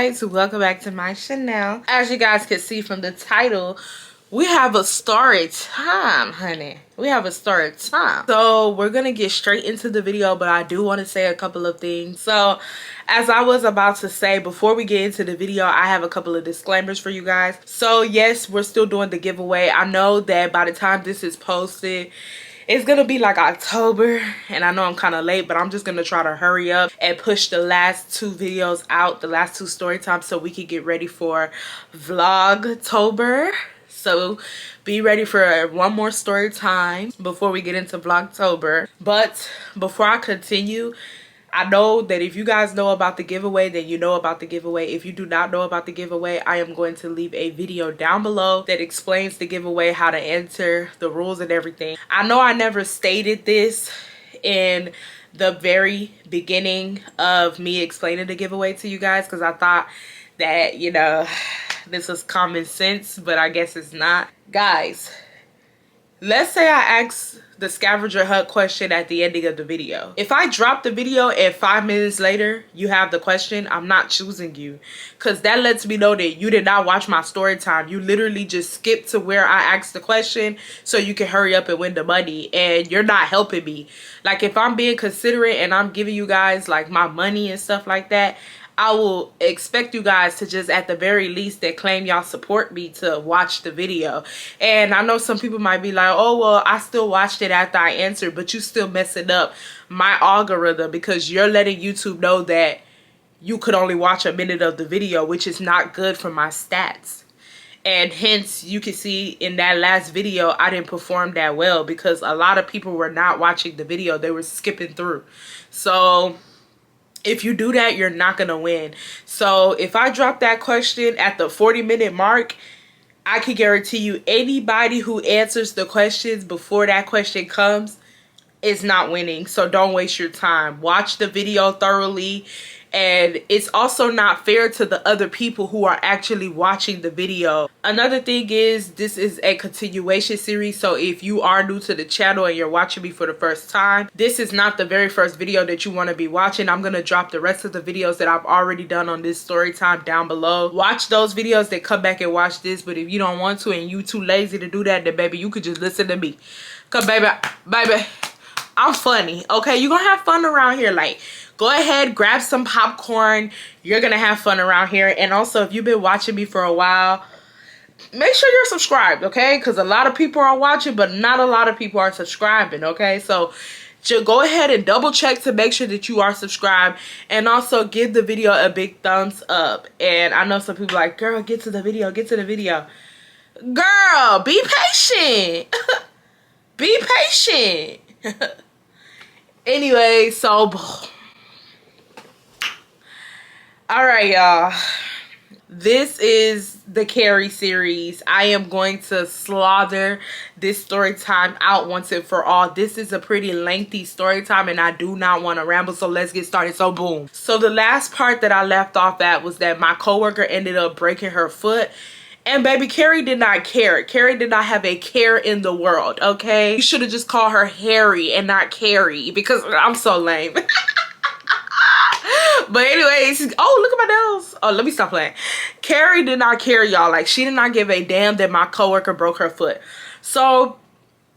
guys, welcome back to my channel. As you guys can see from the title, we have a story time, honey. We have a story time. So we're gonna get straight into the video, but I do want to say a couple of things. So as I was about to say, before we get into the video, I have a couple of disclaimers for you guys. So yes, we're still doing the giveaway. I know that by the time this is posted, it's gonna be like October, and I know I'm kind of late, but I'm just gonna try to hurry up and push the last two videos out, the last two story times, so we can get ready for vlogtober. So be ready for one more story time before we get into vlogtober. But before I continue, I know that if you guys know about the giveaway, then you know about the giveaway. If you do not know about the giveaway, I am going to leave a video down below that explains the giveaway, how to enter, the rules and everything. I know I never stated this in the very beginning of me explaining the giveaway to you guys, because I thought that, you know, this was common sense, but I guess it's not. Guys, let's say I ask the scavenger hunt question at the ending of the video. If I drop the video and 5 minutes later you have the question, I'm not choosing you, because that lets me know that you did not watch my story time. You literally just skipped to where I asked the question so you can hurry up and win the money, and you're not helping me. Like, if I'm being considerate and I'm giving you guys like my money and stuff like that, I will expect you guys to just, at the very least, that claim y'all support me, to watch the video. And I know some people might be like, oh, well, I still watched it after I answered, but you still messing up my algorithm, because you're letting YouTube know that you could only watch a minute of the video, which is not good for my stats. And hence, you can see in that last video, I didn't perform that well because a lot of people were not watching the video. They were skipping through. So if you do that, you're not gonna win. So if I drop that question at the 40-minute mark, I can guarantee you anybody who answers the questions before that question comes is not winning. So don't waste your time. Watch the video thoroughly. And it's also not fair to the other people who are actually watching the video. Another thing is, this is a continuation series. So if you are new to the channel and you're watching me for the first time, this is not the very first video that you want to be watching. I'm going to drop the rest of the videos that I've already done on this story time down below. Watch those videos, then come back and watch this. But if you don't want to and you too lazy to do that, then baby, you could just listen to me. Cause baby, I'm funny. Okay, you're going to have fun around here. Like, go ahead, grab some popcorn. You're gonna have fun around here. And also, if you've been watching me for a while, make sure you're subscribed, okay? Because a lot of people are watching, but not a lot of people are subscribing, okay? So just go ahead and double check to make sure that you are subscribed. And also give the video a big thumbs up. And I know some people are like, girl, get to the video, get to the video. Girl, be patient. Be patient. Anyway, so all right, y'all, this is the Carrie series. I am going to slaughter this story time out once and for all. This is a pretty lengthy story time and I do not want to ramble, so let's get started. So boom. So the last part that I left off at was that my coworker ended up breaking her foot. And baby, Carrie did not care. Carrie did not have a care in the world, okay? You should have just called her Harry and not Carrie, because I'm so lame. But anyways, oh, look at my nails. Oh, let me stop playing. Carrie did not care, y'all. Like, she did not give a damn that my coworker broke her foot. So,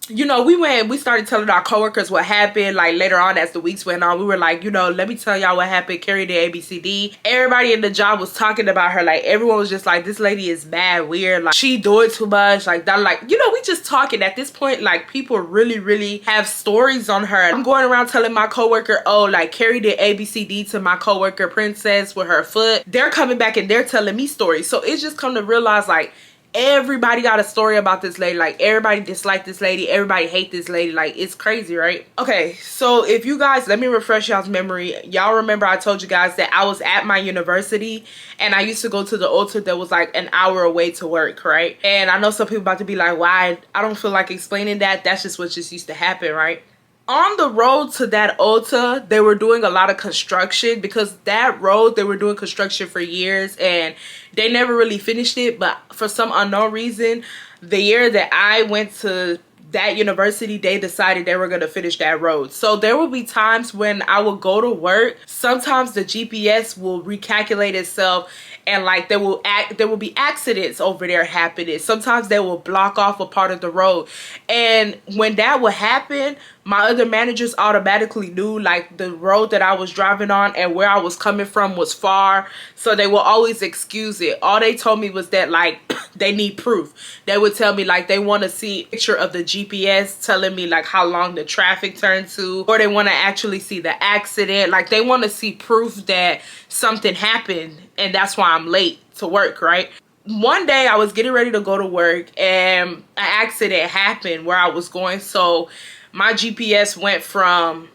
you know, we started telling our coworkers what happened. Like, later on, as the weeks went on, we were like, you know, let me tell y'all what happened. Carrie did ABCD. Everybody in the job was talking about her. Like, everyone was just like, this lady is mad weird. Like, she doing too much. Like, that, like, you know, we just talking. At this point, like, people really have stories on her. I'm going around telling my coworker, oh, like, Carrie did ABCD to my coworker Princess with her foot. They're coming back and they're telling me stories. So it's just come to realize, like, everybody got a story about this lady. Like, everybody dislike this lady, everybody hate this lady. Like, it's crazy, right? Okay, so if you guys, let me refresh y'all's memory. Y'all remember I told you guys that I was at my university and I used to go to the altar that was like an hour away to work, right? And I know some people about to be like, why? I don't feel like explaining that. That's just what just used to happen, right? On the road to that altar, they were doing a lot of construction, because that road, they were doing construction for years and they never really finished it. But for some unknown reason, the year that I went to that university, they decided they were going to finish that road. So there will be times when I will go to work, sometimes the GPS will recalculate itself, and like there will be accidents over there happening. Sometimes they will block off a part of the road, and when that would happen, my other managers automatically knew like the road that I was driving on and where I was coming from was far, so they will always excuse it. All they told me was that like they need proof. They would tell me like they want to see a picture of the GPS telling me like how long the traffic turned to, or they want to actually see the accident. Like they want to see proof that something happened, and that's why I'm late to work, right? One day I was getting ready to go to work and an accident happened where I was going. So my GPS went from,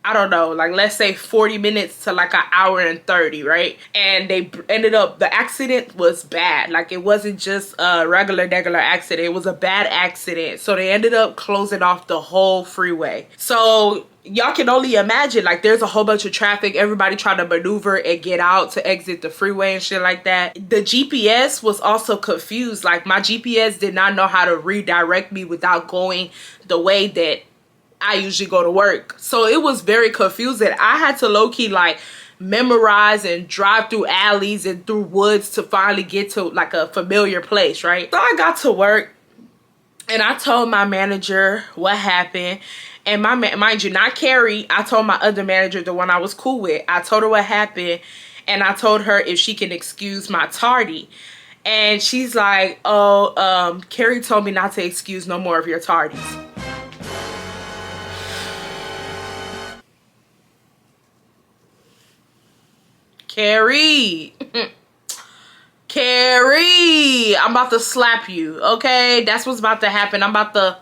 I don't know, like let's say 40 minutes to like an hour and 30, right? And they ended up, the accident was bad. Like it wasn't just a regular accident, it was a bad accident. So they ended up closing off the whole freeway. So y'all can only imagine, like there's a whole bunch of traffic, everybody trying to maneuver and get out to exit the freeway and shit like that. The GPS was also confused. Like my GPS did not know how to redirect me without going the way that I usually go to work. So it was very confusing. I had to low-key like memorize and drive through alleys and through woods to finally get to like a familiar place, right? So I got to work and I told my manager what happened. And mind you, not Carrie, I told my other manager, the one I was cool with, I told her what happened, and I told her if she can excuse my tardy. And she's like, oh, Carrie told me not to excuse no more of your tardies. Carrie. Carrie, I'm about to slap you, okay? That's what's about to happen. I'm about to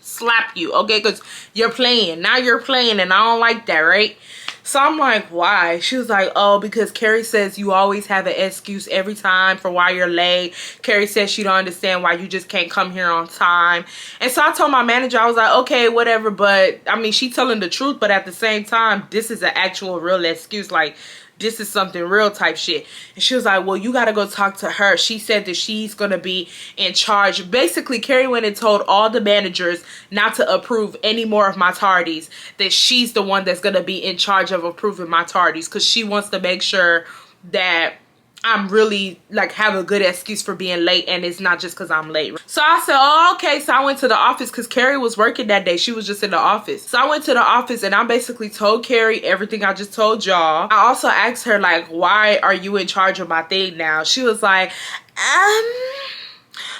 slap you, okay? Because you're playing. Now you're playing and I don't like that, right? So I'm like, why? She was like, oh, because Carrie says you always have an excuse every time for why you're late. Carrie says she don't understand why you just can't come here on time. And so I told my manager, I was like, okay, whatever. But I mean, she telling the truth, but at the same time, this is an actual real excuse. Like, this is something real type shit. And she was like, well, you gotta go talk to her. She said that she's gonna be in charge. Basically, Carrie went and told all the managers not to approve any more of my tardies, that she's the one that's gonna be in charge of approving my tardies, because she wants to make sure that I'm really like have a good excuse for being late, and it's not just because I'm late. So I said, oh, okay. So I went to the office because Carrie was working that day. She was just in the office. So I went to the office and I basically told Carrie everything I just told y'all. I also asked her like, why are you in charge of my thing now? She was like,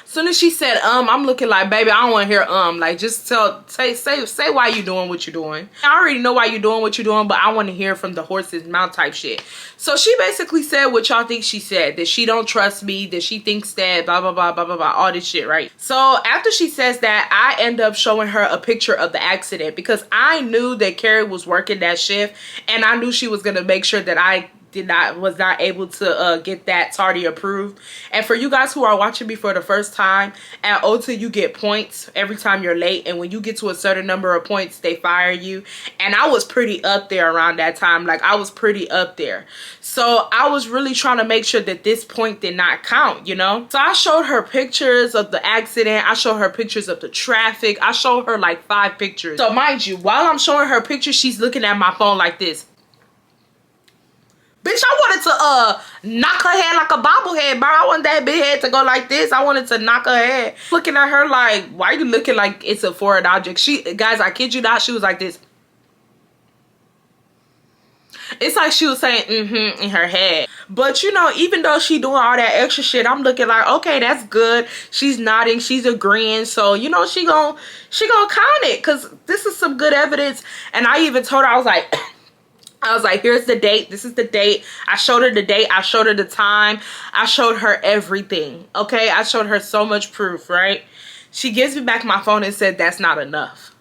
soon as she said I'm looking like, baby, I don't want to hear like just say why you doing what you're doing. I already know why you're doing what you're doing, but I want to hear from the horse's mouth type shit. So she basically said what y'all think she said, that she don't trust me, that she thinks that blah blah blah blah blah blah, all this shit, right? So after she says that, I end up showing her a picture of the accident, because I knew that Carrie was working that shift and I knew she was gonna make sure that I was not able to get that tardy approved. And for you guys who are watching me for the first time, at OTA you get points every time you're late, and when you get to a certain number of points they fire you. And I was pretty up there around that time. Like I was pretty up there, so I was really trying to make sure that this point did not count, you know. So I showed her pictures of the accident, I showed her pictures of the traffic, I showed her like 5 pictures. So mind you, while I'm showing her pictures, she's looking at my phone like this. Bitch, I wanted to knock her head like a bobblehead, bro. I want that big head to go like this. I wanted to knock her head. Looking at her like, why are you looking like it's a foreign object? Guys, I kid you not, she was like this. It's like she was saying in her head. But you know, even though she doing all that extra shit, I'm looking like, okay, that's good. She's nodding, she's agreeing. So, you know, she gonna count it, because this is some good evidence. And I even told her, I was like, here's the date. This is the date. I showed her the date. I showed her the time. I showed her everything. Okay? I showed her so much proof, right? She gives me back my phone and said, that's not enough.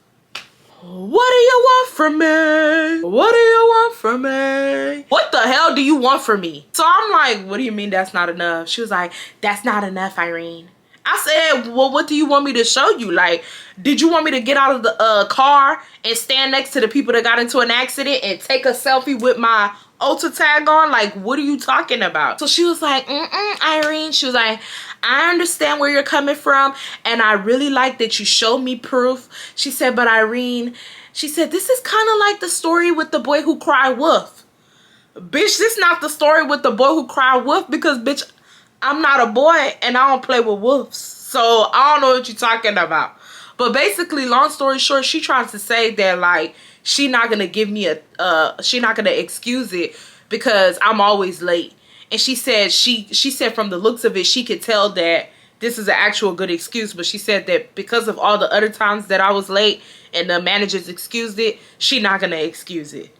What do you want from me? What do you want from me? What the hell do you want from me? So I'm like, what do you mean that's not enough? She was like, that's not enough, Irene. I said, well, what do you want me to show you? Like, did you want me to get out of the car and stand next to the people that got into an accident and take a selfie with my Ulta tag on? Like, what are you talking about? So she was like, Irene, she was like, I understand where you're coming from, and I really like that you showed me proof. She said, but Irene, she said, this is kind of like the story with the boy who cried wolf. Bitch, this not the story with the boy who cried wolf, because bitch, I'm not a boy and I don't play with wolves. So I don't know what you're talking about. But basically, long story short, she tries to say that like she not gonna give me she not gonna excuse it because I'm always late. And she said she said from the looks of it, she could tell that this is an actual good excuse. But she said that because of all the other times that I was late and the managers excused it, she not gonna excuse it.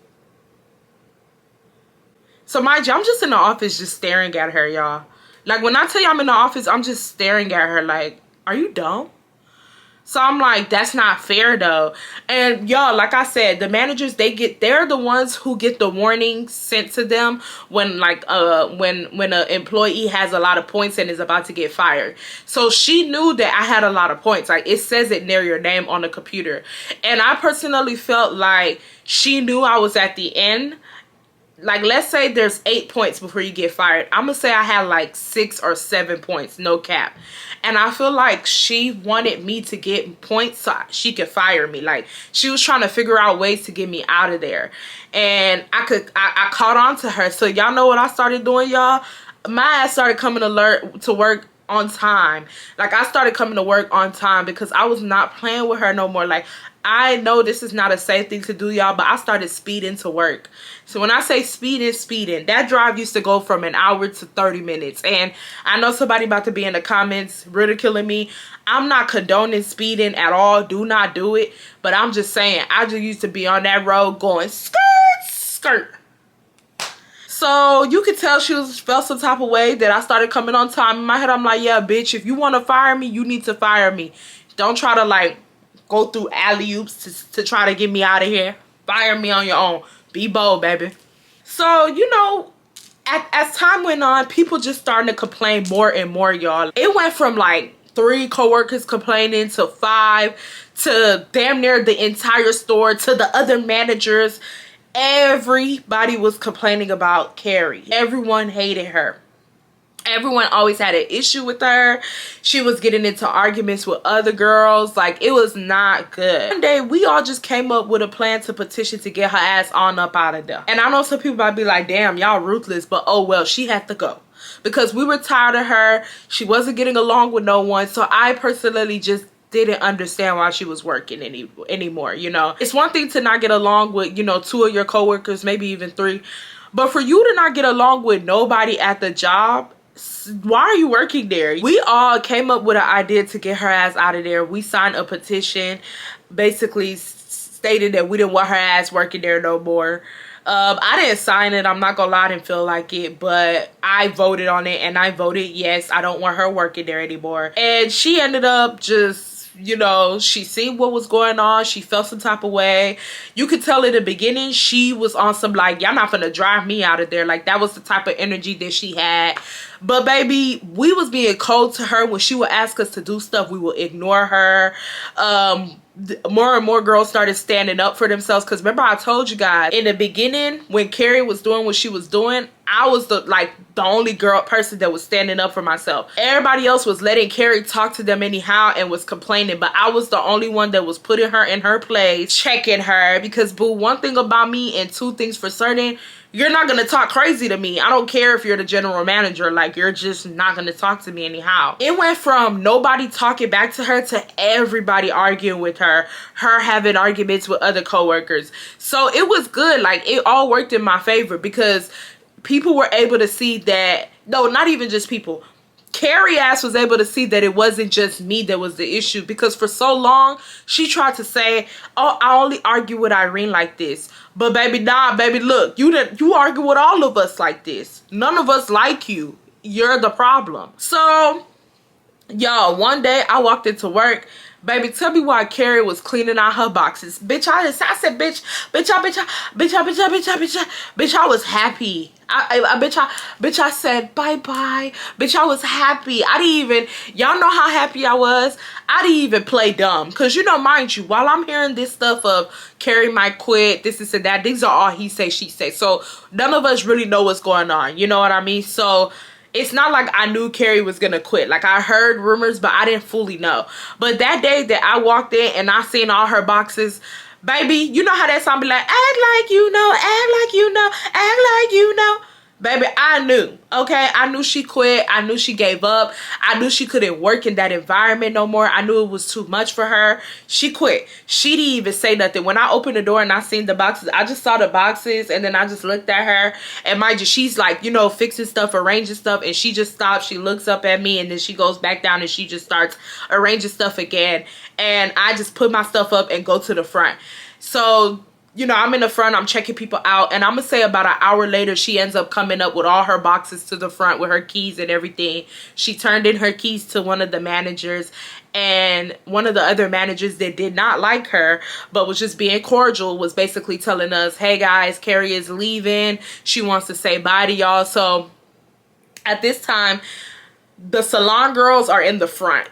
So mind you, I'm just in the office just staring at her, y'all. Like, when I tell you I'm in the office, I'm just staring at her like, are you dumb? So I'm like, that's not fair though. And y'all, like I said, the managers, they're the ones who get the warning sent to them when like when an employee has a lot of points and is about to get fired. So she knew that I had a lot of points. Like, it says it near your name on the computer. And I personally felt like she knew I was at the end. Like, let's say there's 8 points before you get fired. I'm gonna say I had like 6 or 7 points, no cap. And I feel like she wanted me to get points so she could fire me. Like, she was trying to figure out ways to get me out of there. And I caught on to her. So y'all know what I started doing, y'all? My ass started coming to work on time. Like, I started coming to work on time because I was not playing with her no more. Like, I know this is not a safe thing to do, y'all, but I started speeding to work. So when I say speeding, that drive used to go from an hour to 30 minutes. And I know somebody about to be in the comments ridiculing me. I'm not condoning speeding at all. Do not do it. But I'm just saying, I just used to be on that road going skirt, skirt. So you could tell she felt some type of way that I started coming on time. In my head, I'm like, yeah, bitch, if you want to fire me, you need to fire me. Don't try to like go through alley-oops to try to get me out of here. Fire me on your own. Be bold, baby. So, you know, as time went on, people just starting to complain more and more, y'all. It went from like 3 coworkers complaining to 5 to damn near the entire store to the other managers. Everybody was complaining about Carrie. Everyone hated her. Everyone always had an issue with her. She was getting into arguments with other girls. Like, it was not good. One day, we all just came up with a plan to petition to get her ass on up out of there. And I know some people might be like, damn, y'all ruthless. But oh well, she had to go. Because we were tired of her. She wasn't getting along with no one. So I personally just didn't understand why she was working anymore, you know. It's one thing to not get along with, you know, 2 of your coworkers, maybe even 3. But for you to not get along with nobody at the job, why are you working there? We all came up with an idea to get her ass out of there. We signed a petition basically stating that we didn't want her ass working there no more. I didn't sign it. I'm not gonna lie, I didn't feel like it, but I voted on it and I voted yes, I don't want her working there anymore. And she ended up just, you know, she seen what was going on. She felt some type of way. You could tell in the beginning she was on some like, y'all not gonna drive me out of there. Like, that was the type of energy that she had. But baby, we was being cold to her. When she would ask us to do stuff, we would ignore her. More and more girls started standing up for themselves. Because remember, I told you guys in the beginning when Carrie was doing what she was doing, I was the only person that was standing up for myself. Everybody else was letting Carrie talk to them anyhow and was complaining, but I was the only one that was putting her in her place, checking her. Because boo, one thing about me and 2 things for certain, you're not gonna talk crazy to me. I don't care if you're the general manager. Like, you're just not gonna talk to me anyhow. It went from nobody talking back to her to everybody arguing with her having arguments with other coworkers. So it was good. Like, it all worked in my favor because people were able to see that, no, not even just people, Carrie ass was able to see that it wasn't just me that was the issue. Because for so long she tried to say, oh, I only argue with Irene like this. But baby, nah, baby, look, you argue with all of us like this. None of us like you. You're the problem. So Y'all, one day I walked into work. Baby, tell me why Carrie was cleaning out her boxes. Bitch, I said, bitch, I was happy. Bitch, I said, bye-bye. Bitch, I was happy. I didn't even, y'all know how happy I was? I didn't even play dumb. Because, you know, mind you, while I'm hearing this stuff of Carrie might quit, this and that, these are all he say, she say. So, none of us really know what's going on. You know what I mean? So, it's not like I knew Carrie was gonna quit. Like, I heard rumors, but I didn't fully know. But that day that I walked in and I seen all her boxes, baby, you know how that song be like, act like you know, act like you know, act like you know. Baby, I knew, okay? I knew she quit. I knew she gave up. I knew she couldn't work in that environment no more. I knew it was too much for her. She quit. She didn't even say nothing. When I opened the door and I seen the boxes, I just saw the boxes and then I just looked at her. And mind you, she's like, you know, fixing stuff, arranging stuff. And she just stops. She looks up at me and then she goes back down and she just starts arranging stuff again. And I just put my stuff up and go to the front. So, you know, I'm in the front, I'm checking people out, and I'm gonna say about an hour later, she ends up coming up with all her boxes to the front with her keys and everything. She turned in her keys to one of the managers, and one of the other managers that did not like her, but was just being cordial, was basically telling us, hey guys, Carrie is leaving. She wants to say bye to y'all. So at this time, the salon girls are in the front.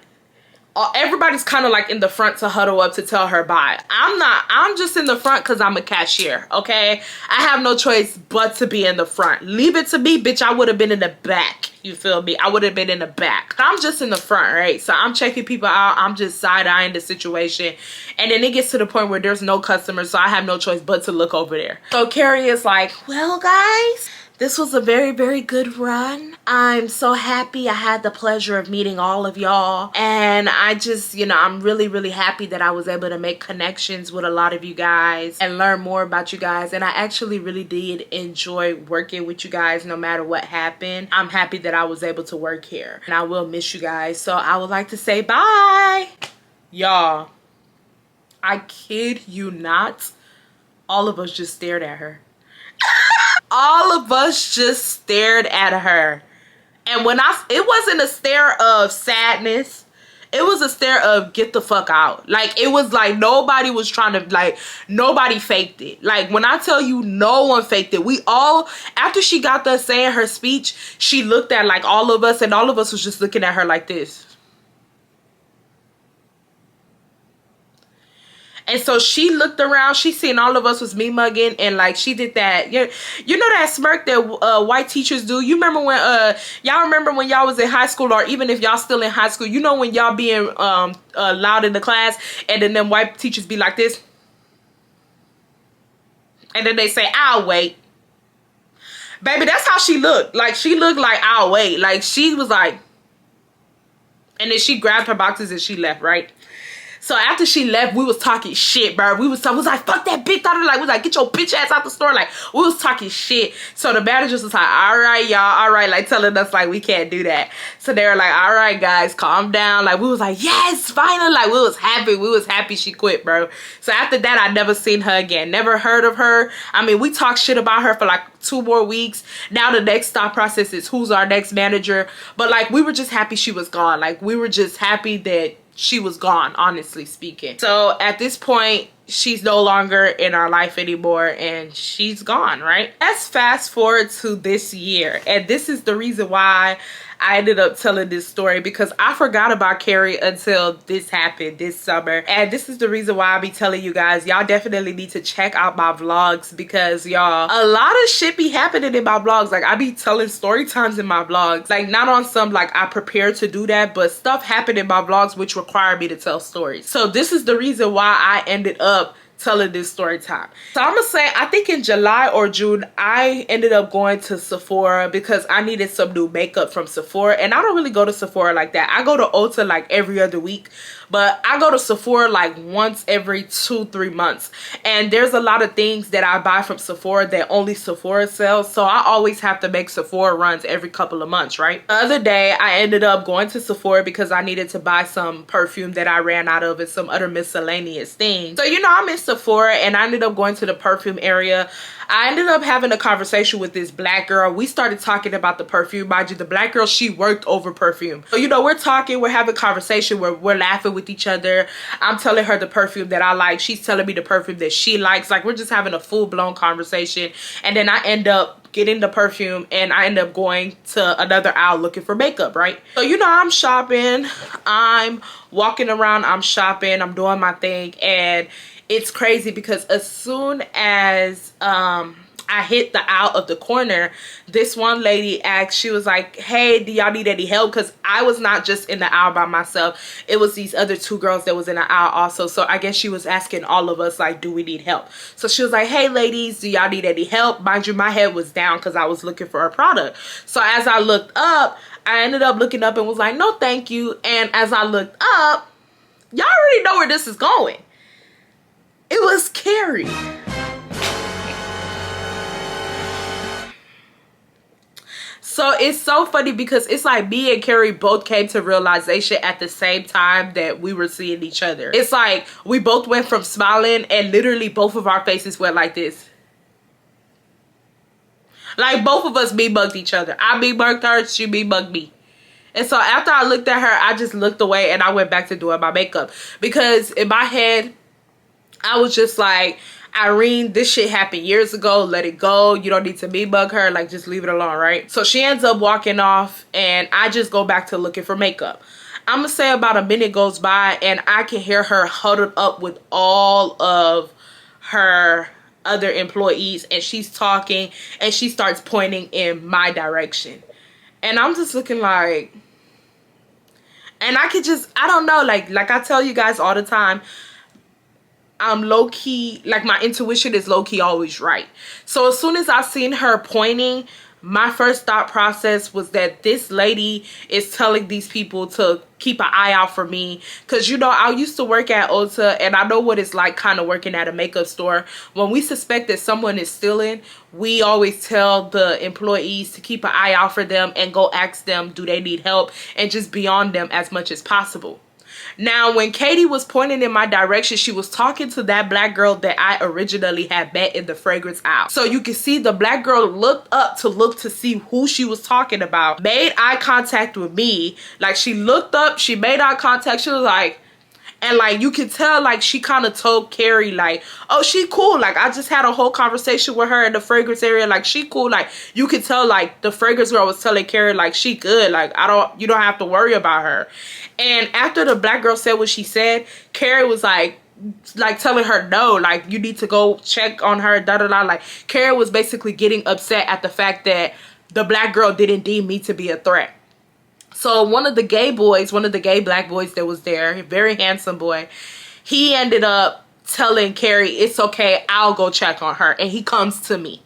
Everybody's kind of like in the front to huddle up to tell her bye. I'm just in the front because I'm a cashier, okay? I have no choice but to be in the front. Leave it to me, bitch, I would have been in the back. You feel me? I would have been in the back. I'm just in the front, right? So I'm checking people out. I'm just side-eyeing the situation. And then it gets to the point where there's no customers, so I have no choice but to look over there. So Carrie is like, well, guys, this was a very, very good run. I'm so happy I had the pleasure of meeting all of y'all. And I just, you know, I'm really, really happy that I was able to make connections with a lot of you guys and learn more about you guys. And I actually really did enjoy working with you guys no matter what happened. I'm happy that I was able to work here. And I will miss you guys. So I would like to say bye. Y'all, I kid you not, all of us just stared at her. All of us just stared at her. And when it wasn't a stare of sadness, it was a stare of get the fuck out. Like, it was like nobody was trying to, like, nobody faked it. Like, when I tell you no one faked it, we all, after she got done saying her speech, she looked at like all of us, and all of us was just looking at her like this. And so she looked around, she seen all of us was me mugging, and like she did that, you know that smirk that white teachers do. You remember when y'all remember when y'all was in high school, or even if y'all still in high school, you know when y'all being loud in the class and then them white teachers be like this, and then they say, I'll wait. Baby, that's how she looked. Like, she looked like, I'll wait. Like, she was like, and then she grabbed her boxes and she left, right? So after she left, we was talking shit, bro. We was like, fuck that bitch. Like, we was like, get your bitch ass out the store. Like, we was talking shit. So the managers was like, all right, y'all, all right. Like, telling us, like, we can't do that. So they were like, all right, guys, calm down. Like, we was like, yes, finally. Like, we was happy. We was happy she quit, bro. So after that, I never seen her again. Never heard of her. I mean, we talked shit about her for like 2 more weeks. Now the next thought process is who's our next manager. But, like, we were just happy she was gone. Like, we were just happy that she was gone, honestly speaking. So at this point, she's no longer in our life anymore, and she's gone, right? Let's fast forward to this year, and this is the reason why I ended up telling this story, because I forgot about Carrie until this happened this summer. And this is the reason why I be telling you guys, y'all definitely need to check out my vlogs, because y'all, a lot of shit be happening in my vlogs. Like, I be telling story times in my vlogs, like not on some like I prepared to do that, but stuff happened in my vlogs which require me to tell stories. So this is the reason why I ended up telling this story time. So I'm gonna say, I think in July or June, I ended up going to Sephora because I needed some new makeup from Sephora. And I don't really go to Sephora like that. I go to Ulta like every other week, but I go to Sephora like once every 2-3 months. And there's a lot of things that I buy from Sephora that only Sephora sells. So I always have to make Sephora runs every couple of months, right? The other day, I ended up going to Sephora because I needed to buy some perfume that I ran out of and some other miscellaneous things. So, you know, I'm in Sephora and I ended up going to the perfume area. I ended up having a conversation with this black girl. We started talking about the perfume. Mind you, the black girl, she worked over perfume. So, you know, we're talking, we're having a conversation, we're laughing with each other. I'm telling her the perfume that I like. She's telling me the perfume that she likes. Like, we're just having a full-blown conversation. And then I end up getting the perfume and I end up going to another aisle looking for makeup, right? So, you know, I'm shopping. I'm walking around, I'm shopping, I'm doing my thing, and it's crazy because as soon as I hit the aisle of the corner, this one lady asked, she was like, hey, do y'all need any help? Because I was not just in the aisle by myself. It was these other two girls that was in the aisle also. So I guess she was asking all of us, like, do we need help? So she was like, hey, ladies, do y'all need any help? Mind you, my head was down because I was looking for a product. So as I looked up, I ended up looking up and was like, no, thank you. And as I looked up, y'all already know where this is going. It was Carrie. So it's so funny because it's like me and Carrie both came to realization at the same time that we were seeing each other. It's like we both went from smiling and literally both of our faces went like this. Like both of us me-bugged each other. I me-bugged her, she me-bugged me. And so after I looked at her, I just looked away and I went back to doing my makeup. Because in my head, I was just like, Irene, this shit happened years ago. Let it go. You don't need to me-bug her. Like, just leave it alone, right? So she ends up walking off and I just go back to looking for makeup. I'm going to say about a minute goes by and I can hear her huddled up with all of her other employees and she's talking and she starts pointing in my direction. And I'm just looking like, and I could just, I don't know, like I tell you guys all the time, I'm low-key, like my intuition is low-key always right. So as soon as I seen her pointing, my first thought process was that this lady is telling these people to keep an eye out for me. Because, you know, I used to work at Ulta and I know what it's like kind of working at a makeup store. When we suspect that someone is stealing, we always tell the employees to keep an eye out for them and go ask them, do they need help? And just be on them as much as possible. Now, when Katie was pointing in my direction, she was talking to that black girl that I originally had met in the fragrance aisle. So you can see the black girl looked up to look to see who she was talking about, made eye contact with me. Like, she looked up, she made eye contact, she was like, and like you can tell, like she kind of told Carrie like, oh, she cool, like I just had a whole conversation with her in the fragrance area, like she cool. Like you could tell, like the fragrance girl was telling Carrie like she good, like you don't have to worry about her. And after the black girl said what she said, Carrie was like telling her no, like you need to go check on her, da da da. Like Carrie was basically getting upset at the fact that the black girl didn't deem me to be a threat. So one of the gay black boys that was there, a very handsome boy, he ended up telling Carrie, it's okay, I'll go check on her. And he comes to me.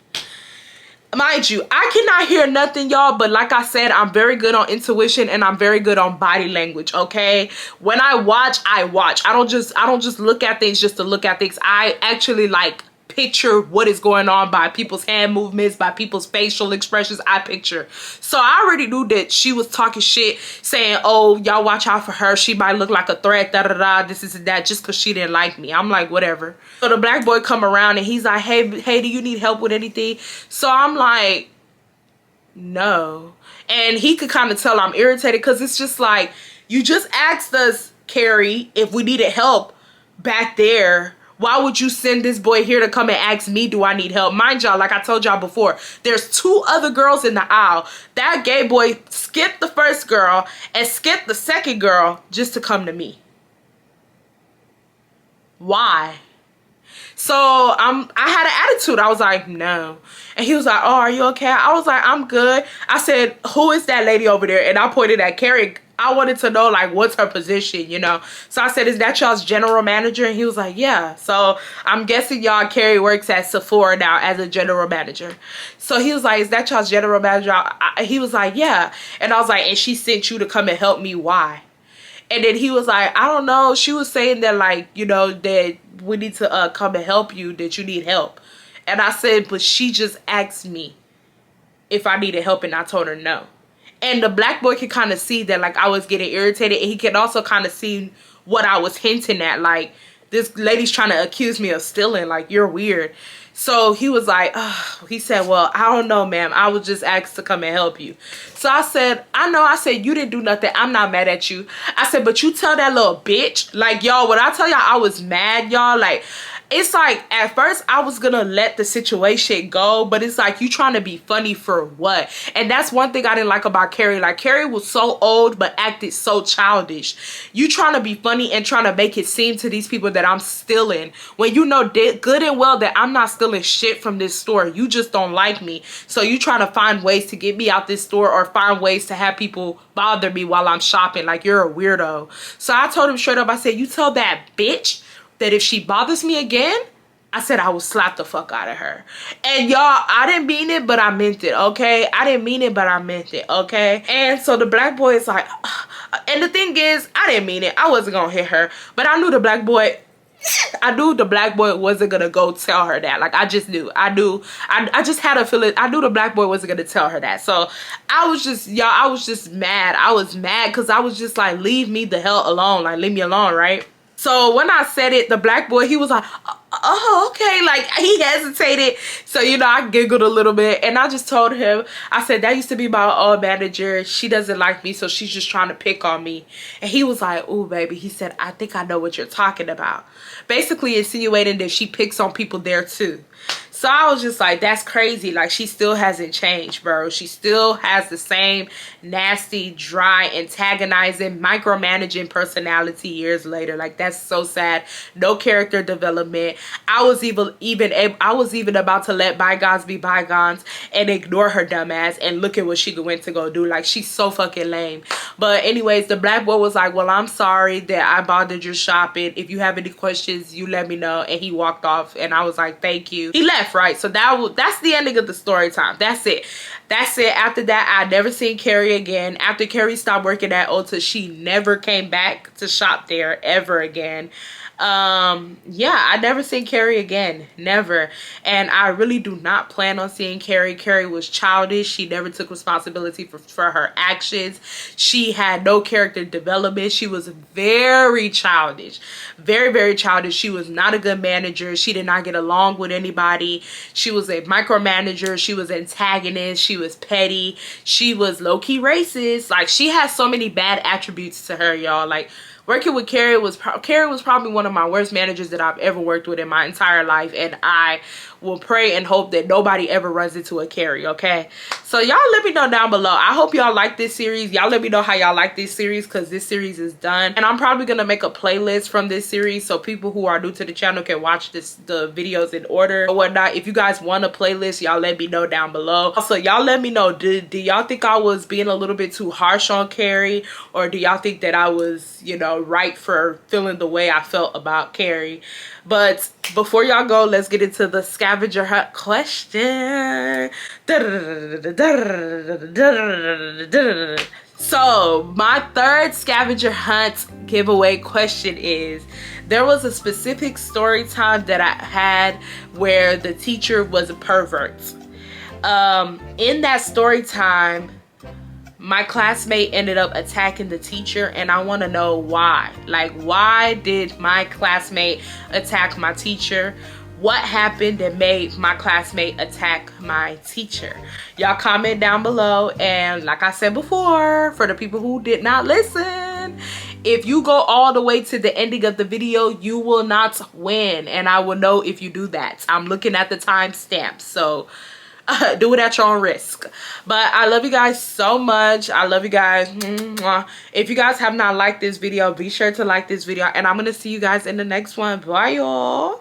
Mind you, I cannot hear nothing, y'all, but like I said, I'm very good on intuition and I'm very good on body language, okay? When I watch, I watch. I don't just look at things just to look at things. I actually like picture what is going on by people's hand movements, by people's facial expressions. I picture. So I already knew that she was talking shit, saying, oh, y'all watch out for her, she might look like a threat, da da da, this is that, just because she didn't like me. I'm like, whatever. So the black boy come around and he's like, hey, do you need help with anything? So I'm like, no. And he could kind of tell I'm irritated because it's just like, you just asked us, Carrie, if we needed help back there. Why would you send this boy here to come and ask me, do I need help? Mind y'all, like I told y'all before, there's two other girls in the aisle. That gay boy skipped the first girl and skipped the second girl just to come to me. Why? So I had an attitude. I was like, no. And he was like, oh, are you okay? I was like, I'm good. I said, who is that lady over there? And I pointed at Carrie. I wanted to know, like, what's her position, you know? So I said, is that y'all's general manager? And he was like, yeah. So I'm guessing y'all, Carrie works at Sephora now as a general manager. So he was like, is that y'all's general manager? He was like, yeah. And I was like, and she sent you to come and help me, why? And then he was like, I don't know. She was saying that, like, you know, that we need to come and help you, that you need help. And I said, but she just asked me if I needed help, and I told her no. And the black boy could kind of see that, like, I was getting irritated. And he could also kind of see what I was hinting at. Like, this lady's trying to accuse me of stealing. Like, you're weird. So he was like, oh, he said, well, I don't know, ma'am. I was just asked to come and help you. So I said, I know. I said, you didn't do nothing. I'm not mad at you. I said, but you tell that little bitch. Like, y'all, when I tell y'all I was mad, y'all, like, it's like, at first I was gonna let the situation go, but it's like, you trying to be funny for what? And that's one thing I didn't like about Carrie. Like, Carrie was so old but acted so childish. You trying to be funny and trying to make it seem to these people that I'm stealing, when you know good and well that I'm not stealing shit from this store. You just don't like me, so you trying to find ways to get me out this store, or find ways to have people bother me while I'm shopping. Like, you're a weirdo. So I told him straight up, I said, you tell that bitch that if she bothers me again, I said I will slap the fuck out of her. And y'all, I didn't mean it, but I meant it, okay? I didn't mean it, but I meant it, okay? And so the black boy is like, and the thing is, I didn't mean it. I wasn't gonna hit her, but I knew the black boy, wasn't gonna go tell her that. Like, I just knew. I just had a feeling. I knew the black boy wasn't gonna tell her that. So I was just, y'all, I was just mad. I was mad because I was just like, leave me the hell alone. Like, leave me alone, right? So when I said it, the black boy, he was like, oh, okay. Like, he hesitated. So, you know, I giggled a little bit. And I just told him, I said, that used to be my old manager. She doesn't like me, so she's just trying to pick on me. And he was like, ooh, baby. He said, I think I know what you're talking about. Basically insinuating that she picks on people there too. So I was just like, that's crazy. Like, she still hasn't changed, bro. She still has the same nasty, dry, antagonizing, micromanaging personality years later. Like, that's so sad. No character development. I was even about to let bygones be bygones and ignore her dumb ass, and look at what she went to go do. Like, she's so fucking lame. But anyways, the black boy was like, well, I'm sorry that I bothered your shopping. If you have any questions, you let me know. And he walked off, and I was like, thank you. He left, right? So that's the ending of the story time. That's it. That's it. After that, I never seen Carrie again. After Carrie stopped working at Ulta, she never came back to shop there ever again. Yeah, I never seen Carrie again. Never. And I really do not plan on seeing Carrie. Carrie was childish. She never took responsibility for her actions. She had no character development. She was very childish. Very, very childish. She was not a good manager. She did not get along with anybody. She was a micromanager. She was antagonist. She was petty. She was low-key racist. Like, she has so many bad attributes to her, y'all. Like, working with Carrie was probably one of my worst managers that I've ever worked with in my entire life, and I will pray and hope that nobody ever runs into a Carrie, okay? So y'all let me know down below. I hope y'all like this series. Y'all let me know how y'all like this series, because this series is done. And I'm probably going to make a playlist from this series so people who are new to the channel can watch the videos in order or whatnot. If you guys want a playlist, y'all let me know down below. Also, y'all let me know, do y'all think I was being a little bit too harsh on Carrie, or do y'all think that I was, you know, right for feeling the way I felt about Carrie? But before y'all go, let's get into the scavenger hunt question. So my third scavenger hunt giveaway question is, there was a specific story time that I had where the teacher was a pervert. In that story time, my classmate ended up attacking the teacher, and I want to know why. Like, why did my classmate attack my teacher? What happened that made my classmate attack my teacher? Y'all comment down below. And like I said before, for the people who did not listen, if you go all the way to the ending of the video, you will not win, and I will know if you do that. I'm looking at the timestamp, so do it at your own risk. But I love you guys so much. I love you guys. If you guys have not liked this video, be sure to like this video, and I'm gonna see you guys in the next one. Bye, y'all.